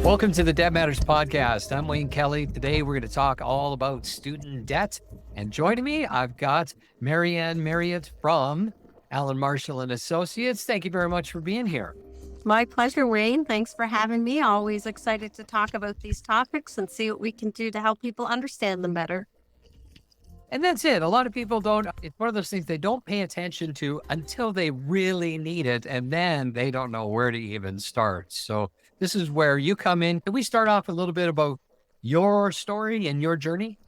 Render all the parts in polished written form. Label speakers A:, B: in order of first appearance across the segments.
A: Welcome to the Debt Matters Podcast. I'm Wayne Kelly. Today we're going to talk all about student debt. And joining me, I've got Marriott from Allen Marshall and Associates. Thank you very much for being here.
B: My pleasure, Wayne. Thanks for having me. Always excited to talk about these topics and see what we can do to help people understand them better.
A: And that's it. A lot of people don't, it's one of those things they don't pay attention to until they really need it. And then they don't know where to even start. So this is where you come in. Can we start off a little bit about your story and your journey?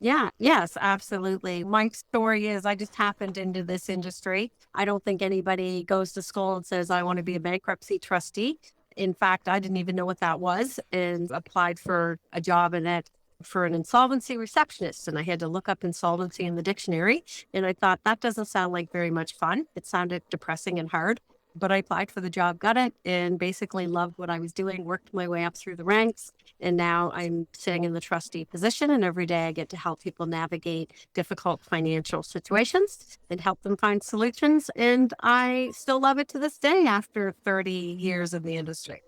B: Yes, absolutely. My story is I just happened into this industry. I don't think anybody goes to school and says, I want to be a bankruptcy trustee. In fact, I didn't even know what that was and applied for a job in it for an insolvency receptionist. And I had to look up insolvency in the dictionary. And I thought that doesn't sound like very much fun. It sounded depressing and hard. But I applied for the job, got it, and basically loved what I was doing, worked my way up through the ranks. And now I'm sitting in the trustee position. And every day I get to help people navigate difficult financial situations and help them find solutions. And I still love it to this day after 30 years in the industry.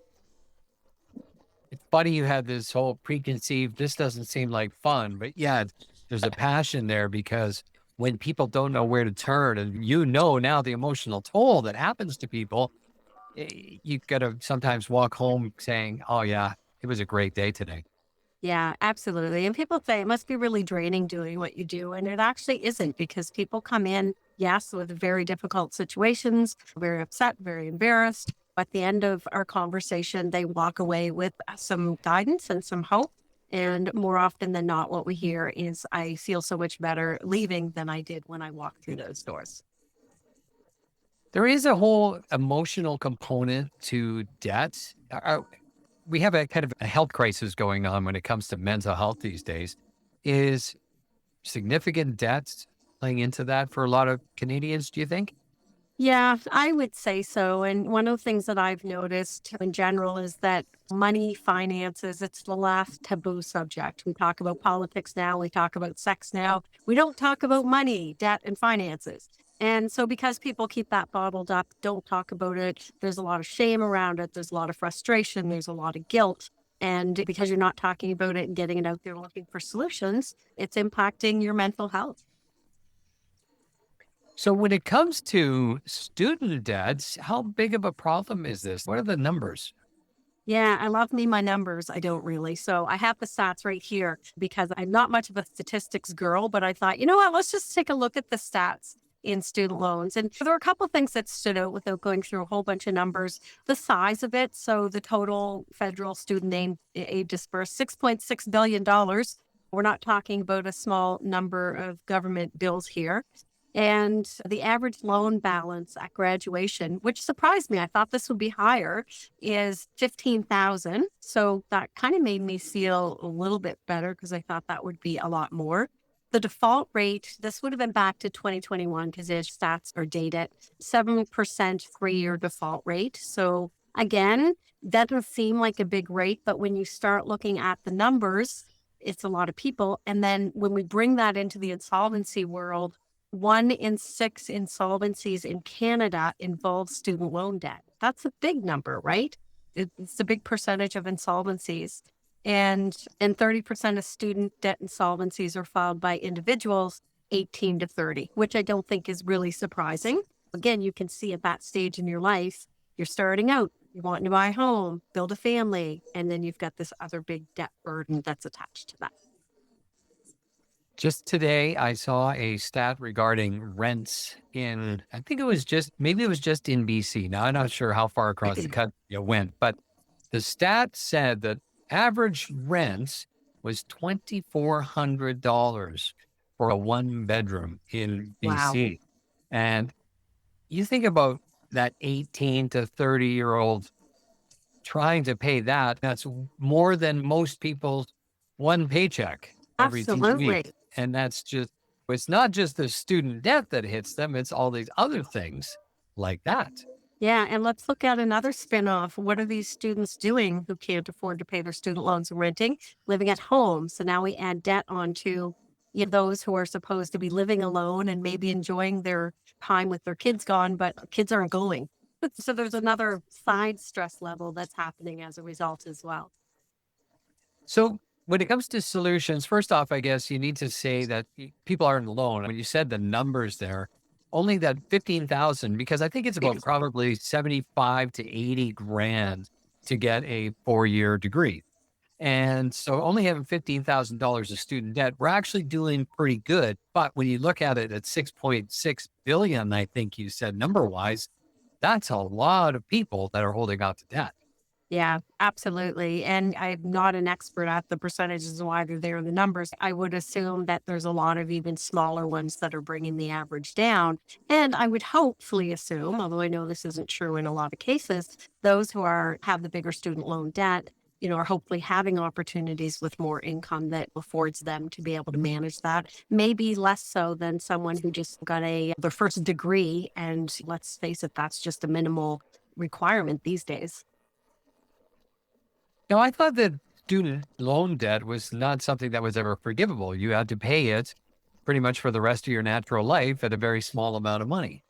A: It's funny you had this whole preconceived, this doesn't seem like fun, but yeah, there's a passion there because when people don't know where to turn and now the emotional toll that happens to people, you got to sometimes walk home saying, oh yeah, it was a great day today.
B: Yeah, absolutely. And people say it must be really draining doing what you do. And it actually isn't because people come in, yes, with very difficult situations, very upset, very embarrassed. At the end of our conversation, they walk away with some guidance and some hope. And more often than not, what we hear is, I feel so much better leaving than I did when I walked through those doors.
A: There is a whole emotional component to debt. We have a kind of a health crisis going on when it comes to mental health these days. Is significant debt playing into that for a lot of Canadians, do you think?
B: Yeah, I would say so. And one of the things that I've noticed in general is that money, finances, it's the last taboo subject. We talk about politics now, we talk about sex now. We don't talk about money, debt, and finances. And so because people keep that bottled up, don't talk about it, there's a lot of shame around it, there's a lot of frustration, there's a lot of guilt. And because you're not talking about it and getting it out there looking for solutions, it's impacting your mental health.
A: So when it comes to student debts, how big of a problem is this? What are the numbers?
B: Yeah, I love me my numbers. I don't really. So I have the stats right here because I'm not much of a statistics girl, but I thought, you know what, let's just take a look at the stats in student loans. And there were a couple of things that stood out without going through a whole bunch of numbers. The size of it. So the total federal student aid dispersed $6.6 billion. We're not talking about a small number of government bills here. And the average loan balance at graduation, which surprised me, I thought this would be higher, is 15,000. So that kind of made me feel a little bit better because I thought that would be a lot more. The default rate, this would have been back to 2021 because its stats are dated, 7% 3-year default rate. So again, that doesn't seem like a big rate, but when you start looking at the numbers, it's a lot of people. And then when we bring that into the insolvency world, 1 in 6 insolvencies in Canada involve student loan debt. That's a big number, right? It's a big percentage of insolvencies. And 30% of student debt insolvencies are filed by individuals 18 to 30, which I don't think is really surprising. Again, you can see at that stage in your life, you're starting out, you're wanting to buy a home, build a family, and then you've got this other big debt burden that's attached to that.
A: Just today, I saw a stat regarding rents I think maybe it was just in BC. Now, I'm not sure how far across the country it went, but the stat said that average rent was $2,400 for a 1 bedroom in
B: Wow.
A: BC. And you think about that 18 to 30-year-old trying to pay that, that's more than most people's one paycheck every 2 weeks.
B: Absolutely.
A: And it's not just the student debt that hits them, it's all these other things like that.
B: Yeah, and let's look at another spinoff. What are these students doing who can't afford to pay their student loans and renting? Living at home. So now we add debt onto those who are supposed to be living alone and maybe enjoying their time with their kids gone, but kids aren't going. So there's another side stress level that's happening as a result as well.
A: So when it comes to solutions, first off, I guess you need to say that people aren't alone. When you said the numbers there, only that 15,000, because I think it's about probably 75 to 80 grand to get a 4-year degree. And so only having $15,000 of student debt, we're actually doing pretty good. But when you look at it at 6.6 billion, I think you said number wise, that's a lot of people that are holding out to debt.
B: Yeah, absolutely. And I'm not an expert at the percentages and why they're there in the numbers. I would assume that there's a lot of even smaller ones that are bringing the average down. And I would hopefully assume, although I know this isn't true in a lot of cases, those who have the bigger student loan debt, are hopefully having opportunities with more income that affords them to be able to manage that. Maybe less so than someone who just got their first degree. And let's face it, that's just a minimal requirement these days.
A: Now, I thought that student loan debt was not something that was ever forgivable. You had to pay it pretty much for the rest of your natural life at a very small amount of money.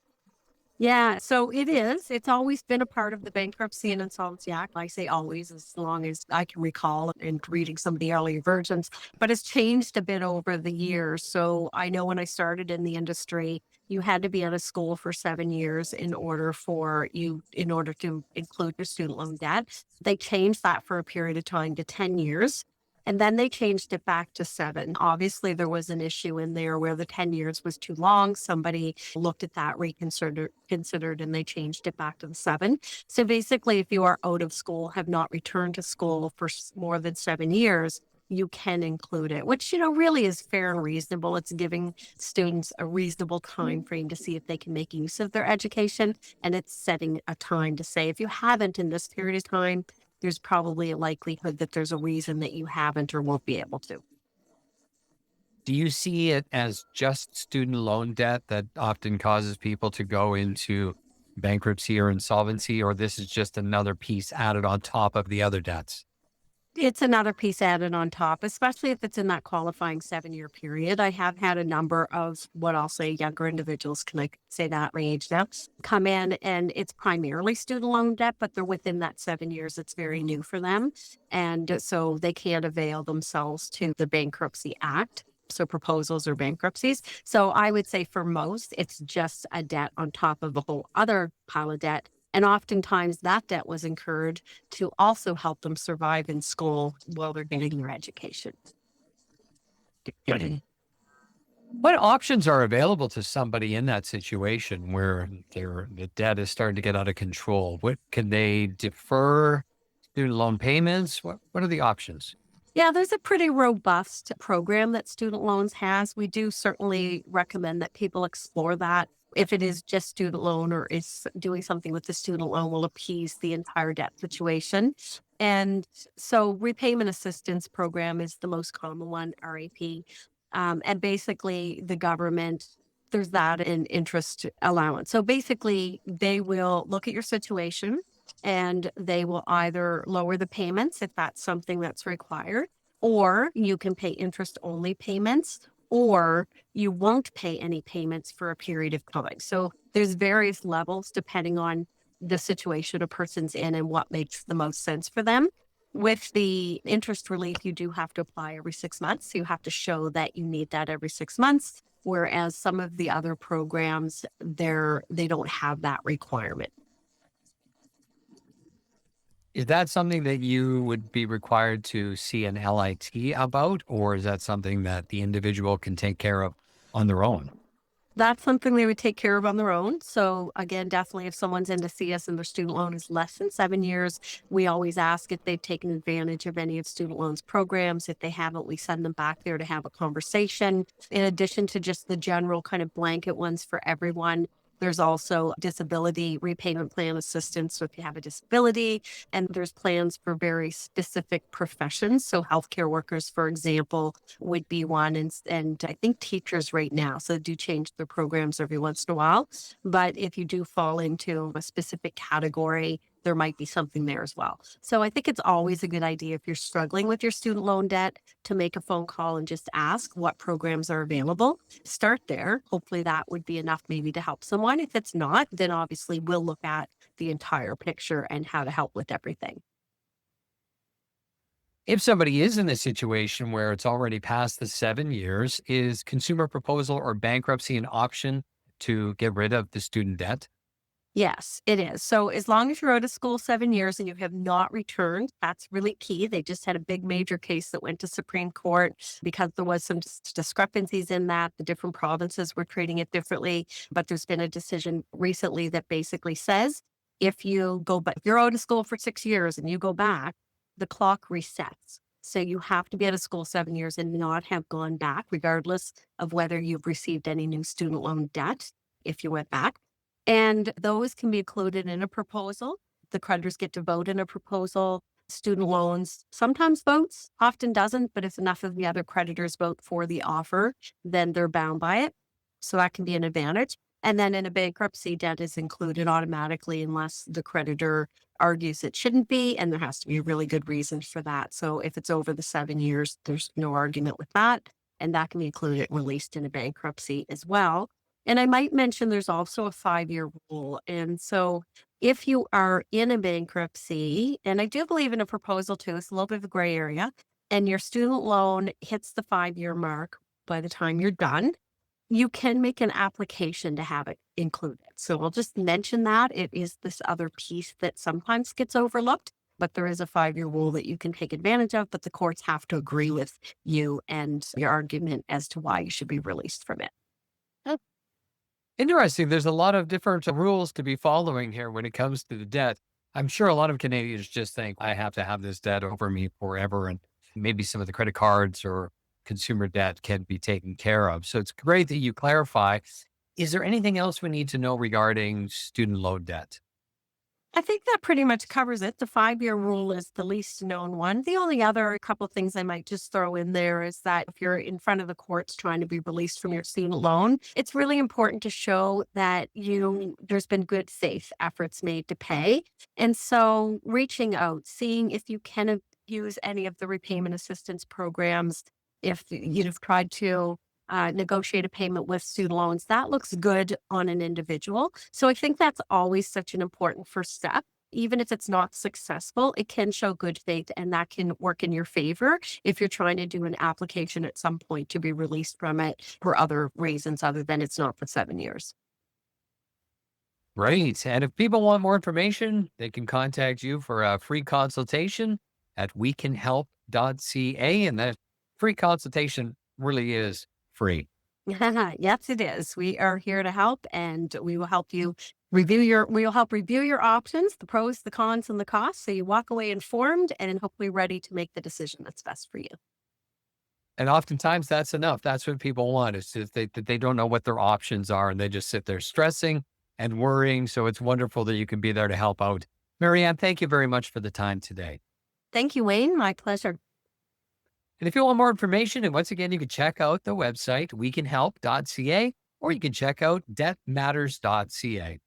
B: Yeah, so it is. It's always been a part of the Bankruptcy and Insolvency Act. I say always, as long as I can recall and reading some of the earlier versions, but it's changed a bit over the years. So I know when I started in the industry, you had to be out of school for 7 years in order to include your student loan debt. They changed that for a period of time to 10 years. And then they changed it back to 7. Obviously, there was an issue in there where the 10 years was too long. Somebody looked at that, considered, and they changed it back to the 7. So basically, if you are out of school, have not returned to school for more than 7 years, you can include it, which, really is fair and reasonable. It's giving students a reasonable time frame to see if they can make use of their education. And it's setting a time to say, if you haven't in this period of time, there's probably a likelihood that there's a reason that you haven't or won't be able to.
A: Do you see it as just student loan debt that often causes people to go into bankruptcy or insolvency, or this is just another piece added on top of the other debts?
B: It's another piece added on top, especially if it's in that qualifying 7-year period. I have had a number of what I'll say younger individuals, can I say that my age now, come in and it's primarily student loan debt, but they're within that 7 years. It's very new for them. And so they can't avail themselves to the Bankruptcy Act. So proposals or bankruptcies. So I would say for most, it's just a debt on top of a whole other pile of debt. And oftentimes that debt was incurred to also help them survive in school while they're getting their education.
A: What options are available to somebody in that situation where the debt is starting to get out of control? What can they defer student loan payments? What are the options?
B: Yeah, there's a pretty robust program that student loans has. We do certainly recommend that people explore that. If it is just student loan or is doing something with the student loan will appease the entire debt situation. And so repayment assistance program is the most common one, RAP. And basically the government, there's that and interest allowance. So basically they will look at your situation and they will either lower the payments if that's something that's required, or you can pay interest only payments, or you won't pay any payments for a period of time. So there's various levels depending on the situation a person's in and what makes the most sense for them. With the interest relief, you do have to apply every 6 months. So you have to show that you need that every 6 months. Whereas some of the other programs, they don't have that requirement.
A: Is that something that you would be required to see an LIT about, or is that something that the individual can take care of on their own?
B: That's something they would take care of on their own. So again, definitely if someone's in to see us and their student loan is less than 7 years, we always ask if they've taken advantage of any of student loans programs. If they haven't, we send them back there to have a conversation. In addition to just the general kind of blanket ones for everyone, there's also disability repayment plan assistance. So if you have a disability, and there's plans for very specific professions. So healthcare workers, for example, would be one. And I think teachers right now, so they do change their programs every once in a while. But if you do fall into a specific category, there might be something there as well. So I think it's always a good idea if you're struggling with your student loan debt to make a phone call and just ask what programs are available. Start there. Hopefully that would be enough maybe to help someone. If it's not, then obviously we'll look at the entire picture and how to help with everything.
A: If somebody is in a situation where it's already past the 7 years, is consumer proposal or bankruptcy an option to get rid of the student debt?
B: Yes, it is. So as long as you're out of school 7 years and you have not returned, that's really key. They just had a big major case that went to Supreme Court because there was some discrepancies in that. The different provinces were treating it differently. But there's been a decision recently that basically says if you go back, if you're out of school for 6 years and you go back, the clock resets. So you have to be out of school 7 years and not have gone back, regardless of whether you've received any new student loan debt if you went back. And those can be included in a proposal. The creditors get to vote in a proposal. Student loans sometimes votes, often doesn't, but if enough of the other creditors vote for the offer, then they're bound by it. So that can be an advantage. And then in a bankruptcy, debt is included automatically unless the creditor argues it shouldn't be, and there has to be a really good reason for that. So if it's over the 7 years, there's no argument with that. And that can be included and released in a bankruptcy as well. And I might mention there's also a 5 year rule. And so if you are in a bankruptcy, and I do believe in a proposal too, it's a little bit of a gray area, and your student loan hits the 5 year mark by the time you're done, you can make an application to have it included. So I'll just mention that it is this other piece that sometimes gets overlooked, but there is a 5 year rule that you can take advantage of, but the courts have to agree with you and your argument as to why you should be released from it.
A: Interesting. There's a lot of different rules to be following here when it comes to the debt. I'm sure a lot of Canadians just think I have to have this debt over me forever. And maybe some of the credit cards or consumer debt can be taken care of. So it's great that you clarify. Is there anything else we need to know regarding student loan debt?
B: I think that pretty much covers it. The 5 year rule is the least known one. The only other couple of things I might just throw in there is that if you're in front of the courts trying to be released from your student loan, it's really important to show that there's been good faith efforts made to pay. And so reaching out, seeing if you can use any of the repayment assistance programs, if you've tried to negotiate a payment with student loans, that looks good on an individual. So I think that's always such an important first step. Even if it's not successful, it can show good faith and that can work in your favor if you're trying to do an application at some point to be released from it for other reasons other than it's not for 7 years.
A: Great. And if people want more information, they can contact you for a free consultation at wecanhelp.ca. And that free consultation really is free.
B: Yes, it is. We are here to help and we will help you we will help review your options, the pros, the cons, and the costs. So you walk away informed and hopefully ready to make the decision that's best for you.
A: And oftentimes that's enough. That's what people want is that they don't know what their options are and they just sit there stressing and worrying. So it's wonderful that you can be there to help out. Marianne, thank you very much for the time today.
B: Thank you, Wayne. My pleasure.
A: And if you want more information, and once again, you can check out the website, wecanhelp.ca, or you can check out debtmatters.ca.